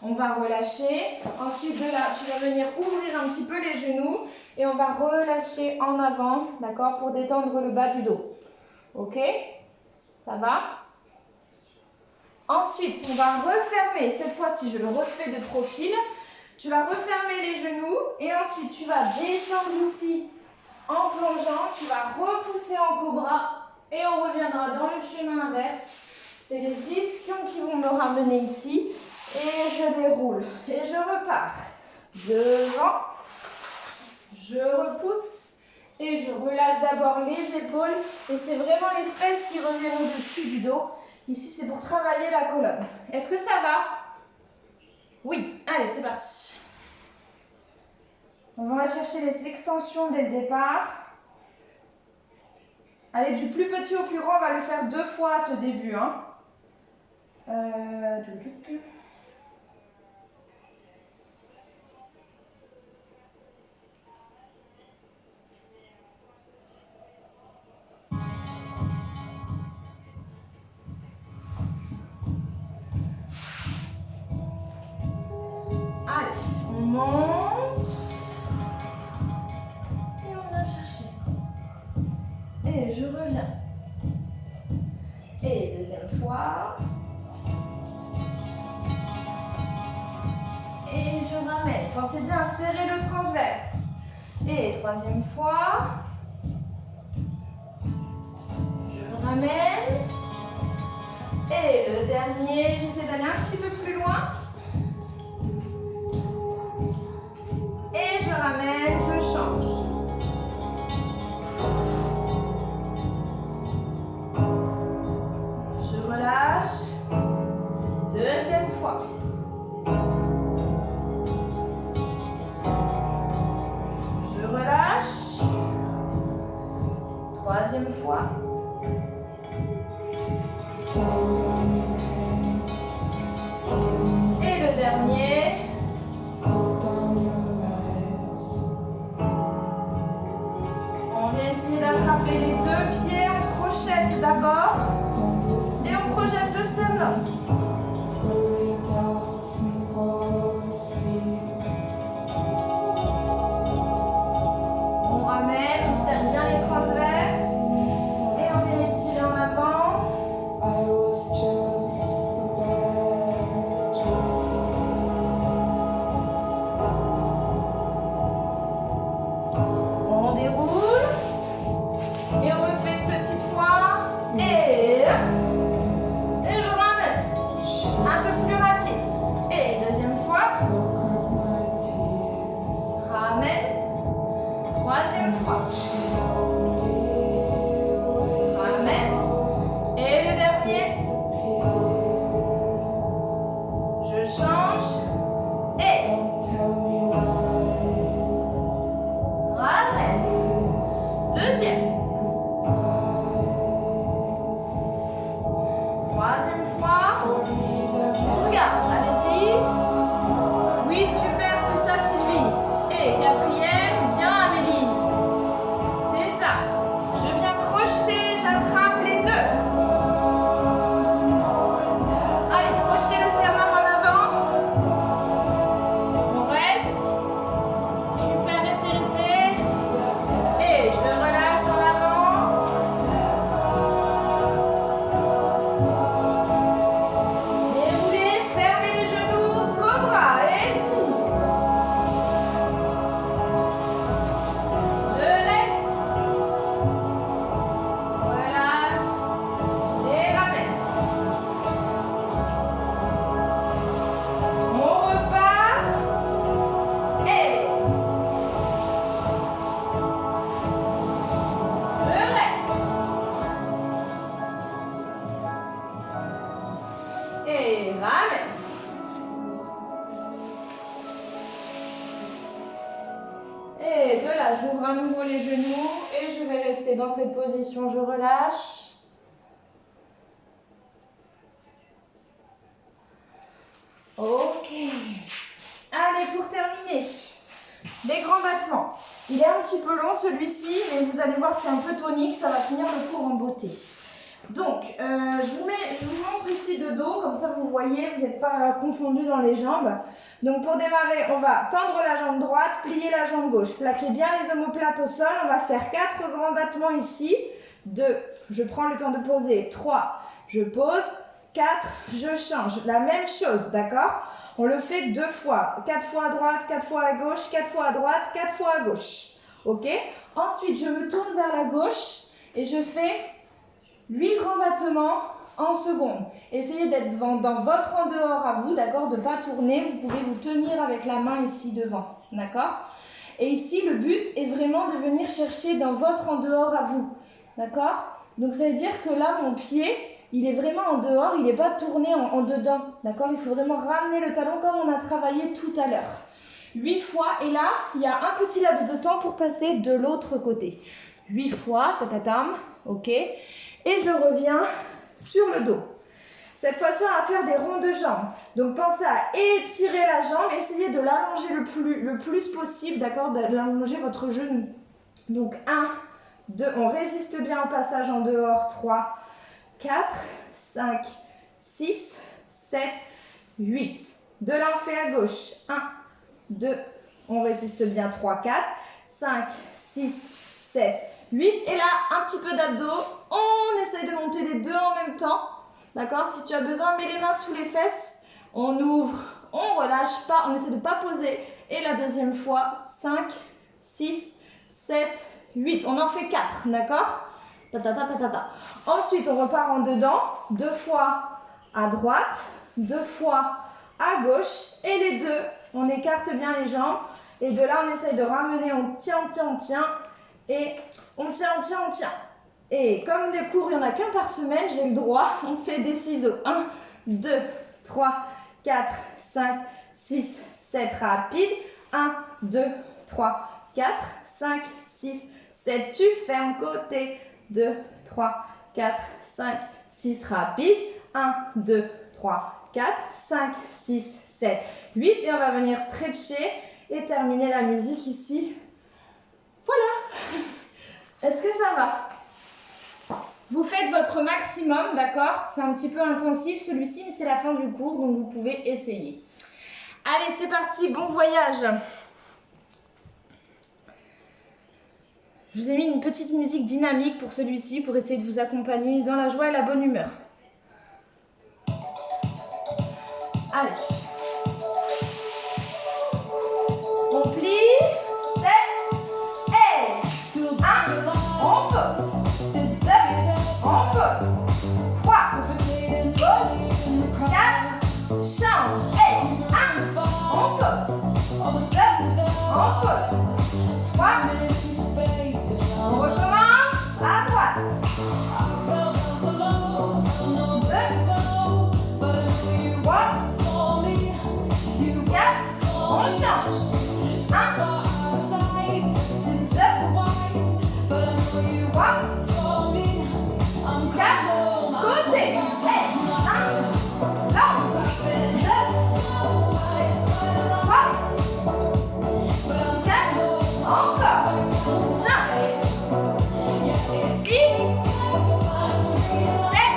On va relâcher. Ensuite de là, tu vas venir ouvrir un petit peu les genoux et on va relâcher en avant, d'accord? Pour détendre le bas du dos. Ok? Ça va? Ensuite, on va refermer. Cette fois-ci, je le refais de profil. Tu vas refermer les genoux et ensuite tu vas descendre ici en plongeant. Tu vas repousser en cobra et on reviendra dans le chemin inverse. C'est les ischions qui vont me ramener ici. Et je déroule et je repars devant, je repousse et je relâche d'abord les épaules et c'est vraiment les fesses qui reviennent au-dessus du dos. Ici c'est pour travailler la colonne. Est-ce que ça va? Oui, allez c'est parti. On va chercher les extensions dès le départ. Allez, du plus petit au plus grand, on va le faire 2 fois à ce début. Allez, on monte. Et on vient chercher. Et je reviens. Et deuxième fois. Et je ramène. Pensez bien à serrer le transverse. Et troisième fois. Je ramène. Et le dernier, j'essaie d'aller un petit peu plus loin. Et je ramène, je change. Je relâche. Deuxième fois. Je relâche. Troisième fois. Et Et ramène. Et de là, j'ouvre à nouveau les genoux et je vais rester dans cette position. Je relâche. Ok. Allez, pour terminer, les grands battements. Il est un petit peu long celui-ci, mais vous allez voir, c'est un peu tonique, ça va finir le cours en beauté. Donc, je vous montre ici de dos, comme ça vous voyez, vous n'êtes pas confondus dans les jambes. Donc pour démarrer, on va tendre la jambe droite, plier la jambe gauche, plaquer bien les omoplates au sol. On va faire 4 grands battements ici. 2, je prends le temps de poser. 3, je pose. 4, je change. La même chose, d'accord? On le fait 2 fois. 4 fois à droite, 4 fois à gauche, 4 fois à droite, 4 fois à gauche. Ok? Ensuite, je me tourne vers la gauche et je fais 8 grands battements en seconde. Essayez d'être dans votre en dehors à vous, d'accord? De ne pas tourner. Vous pouvez vous tenir avec la main ici devant, d'accord? Et ici, le but est vraiment de venir chercher dans votre en dehors à vous, d'accord? Donc, ça veut dire que là, mon pied, il est vraiment en dehors, il n'est pas tourné en dedans, d'accord? Il faut vraiment ramener le talon comme on a travaillé tout à l'heure. 8 fois, et là, il y a un petit laps de temps pour passer de l'autre côté. 8 fois, tatatam, ok? Et je reviens sur le dos. Cette fois-ci, on va faire des ronds de jambes. Donc, pensez à étirer la jambe, essayez de l'allonger le plus possible, d'accord? De l'allonger votre genou. Donc, 1, 2, on résiste bien au passage en dehors, 3, 4, 5, 6, 7, 8. De là, on fait à gauche. 1, 2, on résiste bien, 3, 4, 5, 6, 7, 8. Et là, un petit peu d'abdos. On essaye de monter les deux en même temps. D'accord? Si tu as besoin, mets les mains sous les fesses. On ouvre, on relâche pas, on essaie de ne pas poser. Et la deuxième fois, 5, 6, 7, 8. On en fait 4, d'accord? Ta, ta, ta, ta, ta, ta. Ensuite, on repart en dedans. 2 fois à droite, 2 fois à gauche. Et les deux, on écarte bien les jambes. Et de là, on essaye de ramener, on tient, on tient, on tient. Et on tient, on tient, on tient. Et comme les cours, il n'y en a qu'un par semaine, j'ai le droit, on fait des ciseaux. 1, 2, 3, 4, 5, 6, 7, rapide. 1, 2, 3, 4, 5, 6, 7, tu fermes côté. 2, 3, 4, 5, 6, rapide. 1, 2, 3, 4, 5, 6, 7, 8. Et on va venir stretcher et terminer la musique ici. Voilà. Est-ce que ça va? Vous faites votre maximum, d'accord? C'est un petit peu intensif celui-ci, mais c'est la fin du cours, donc vous pouvez essayer. Allez, c'est parti, bon voyage! Je vous ai mis une petite musique dynamique pour celui-ci, pour essayer de vous accompagner dans la joie et la bonne humeur. Allez. On plie, 7, et 1, on pose. 2, on pose. 3, pose. 4, change. Et 1, on pose. 2, on pose. 3, on recommence à droite. 2, 3, 4, on change. 1, 2, 3, 4, côté. Et 1, lance. 2, 3, 4, encore. 5, 6, 7,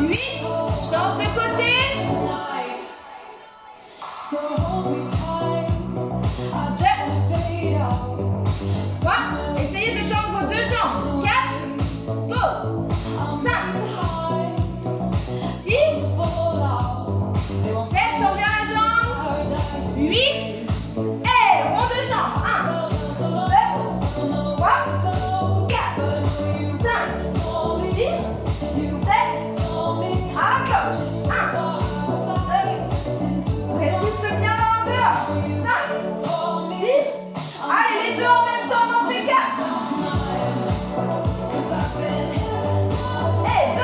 8, change de côté. 3, essayez de tendre vos deux jambes. 4, pause. 5, 6, 7, tends bien la jambe. 8, et rond de jambe. 1, 2, 3, 4, 5, 6, 7, à gauche. 1, 2, résiste bien en dehors. 5, 6, allez les deux en même temps, on en fait 4. Et 2,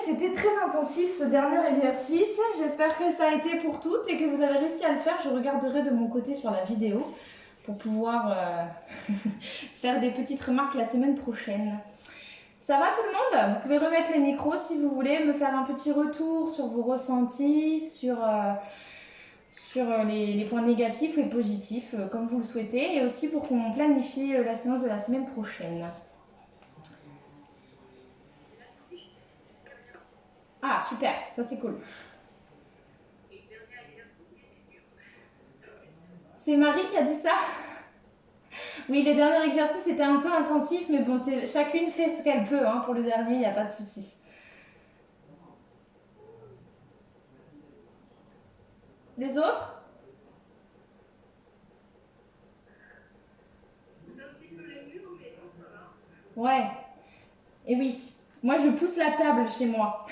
c'était très intensif ce dernier exercice. J'espère que ça a été pour toutes et que vous avez réussi à le faire. Je regarderai de mon côté sur la vidéo pour pouvoir faire des petites remarques la semaine prochaine. Ça va tout le monde? Vous pouvez remettre les micros si vous voulez, me faire un petit retour sur vos ressentis, sur les points négatifs et positifs, comme vous le souhaitez, et aussi pour qu'on planifie la séance de la semaine prochaine. Ah, super, ça c'est cool. C'est Marie qui a dit ça? Oui, les derniers exercices étaient un peu intensifs, mais bon, chacune fait ce qu'elle peut. Hein, pour le dernier, il n'y a pas de souci. Les autres? Ouais. Et oui, moi je pousse la table chez moi.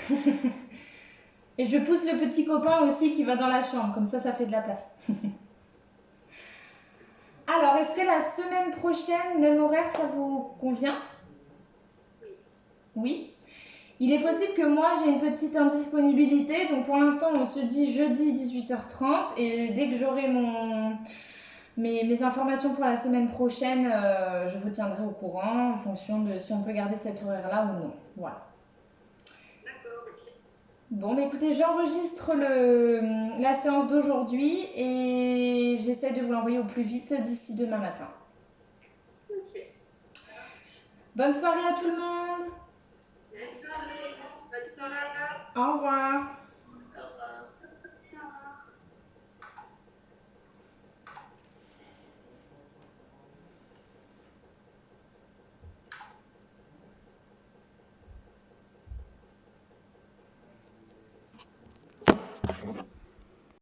Et je pousse le petit copain aussi qui va dans la chambre, comme ça fait de la place. Alors, est-ce que la semaine prochaine, même horaire, ça vous convient? Oui. Il est possible que moi j'ai une petite indisponibilité, donc pour l'instant on se dit jeudi 18h30 et dès que j'aurai mes informations pour la semaine prochaine, je vous tiendrai au courant en fonction de si on peut garder cet horaire-là ou non. Voilà. D'accord, ok. Bon, bah écoutez, j'enregistre la séance d'aujourd'hui et j'essaie de vous l'envoyer au plus vite d'ici demain matin. Ok. Bonne soirée à tout le monde. Bonne soirée. Bonne soirée. Au revoir. Au revoir. Voilà.